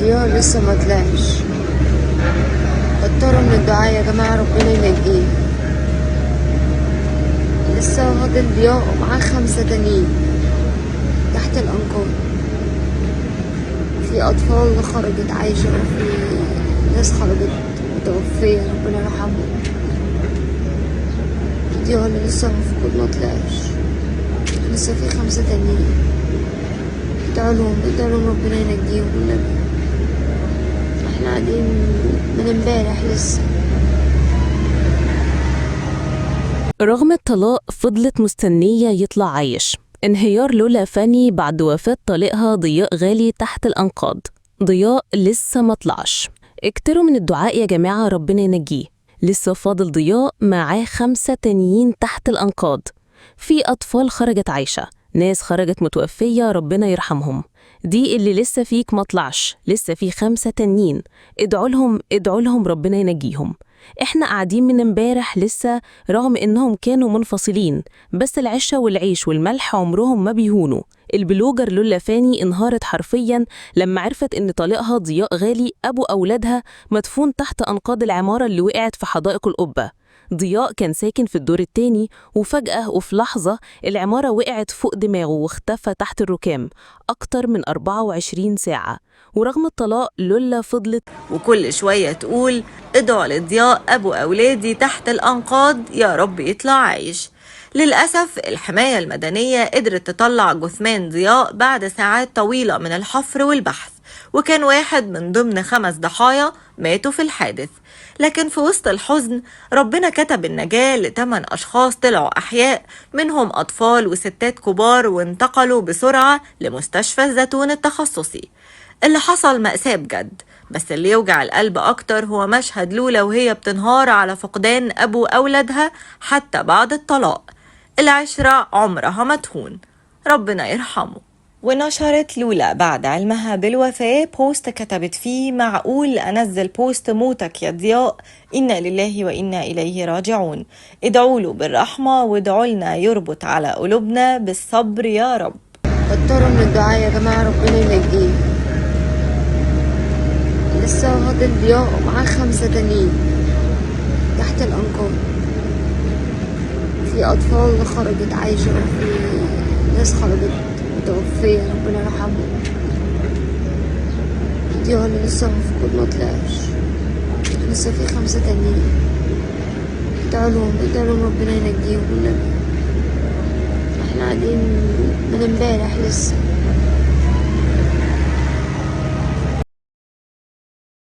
ضياء لسه ما طلعش. كتروا من الدعاء يا جماعة ربنا ينجيه. لسه فاضل ضياء ومعاه 5 تانيين تحت الأنقاض. في أطفال خرجت عايشة وفي ناس خرجت متوفية ربنا يرحمهم. ضياء اللي لسه مفقود ما طلعش. لسه في 5 تانيين. ادعوا لهم ربنا ينجيهم والنبي. احنا قاعدين من امبارح لسه. رغم الطلاق فضلت مستنية يطلع عايش. انهيار لولا فاني بعد وفاة طليقها ضياء غالي تحت الأنقاض. ضياء لسه ما طلعش. اكتروا من الدعاء يا جماعة ربنا ينجيه. لسه فاضل ضياء معاه 5 تانيين تحت الأنقاض. في أطفال خرجت عايشة، ناس خرجت متوفية ربنا يرحمهم. دي اللي لسه فيك ما طلعش، لسه في 5 تانيين. ادعوا لهم ربنا ينجيهم. احنا قاعدين من امبارح لسه رغم انهم كانوا منفصلين، بس العشة والعيش والملح عمرهم ما بيهونوا. البلوجر لولا فاني انهارت حرفيا لما عرفت ان طليقها ضياء غالي ابو اولادها مدفون تحت انقاض العمارة اللي وقعت في حدائق القبة. ضياء كان ساكن في الدور التاني، وفجأة وفي لحظة العمارة وقعت فوق دماغه واختفى تحت الركام أكتر من 24 ساعة. ورغم الطلاق لولا فضلت وكل شوية تقول ادعوا لضياء أبو أولادي تحت الأنقاض يا رب يطلع عايش. للأسف الحماية المدنية قدرت تطلع جثمان ضياء بعد ساعات طويلة من الحفر والبحث، وكان واحد من ضمن 5 ضحايا ماتوا في الحادث. لكن في وسط الحزن ربنا كتب النجاة ل8 أشخاص طلعوا أحياء، منهم أطفال وستات كبار، وانتقلوا بسرعة لمستشفى الزيتون التخصصي. اللي حصل مأساة بجد، بس اللي يوجع القلب أكتر هو مشهد لولا وهي بتنهار على فقدان أبو أولادها حتى بعد الطلاق. العشرة عمرها ما تهون، ربنا يرحمه. ونشرت لولا بعد علمها بالوفاة بوست كتبت فيه معقول أنزل بوست موتك يا ضياء، إنا لله وإنا إليه راجعون، ادعوا له بالرحمة وادعوا لنا يربط على قلوبنا بالصبر يا رب. كتروا من الدعاء يا جماعة ربنا ينجيه. لسه فاضل ضياء ومعاه 5 تانيين تحت الأنقاض. في أطفال خرجت عايشة وفي ناس خرجت متوفية ربنا يرحمهم. ضياء اللي لسه مفقود ما طلعش. لسه في 5 تانيين. ادعوا لهم ربنا ينجيهم والنبي. احنا قاعدين من امبارح لسه.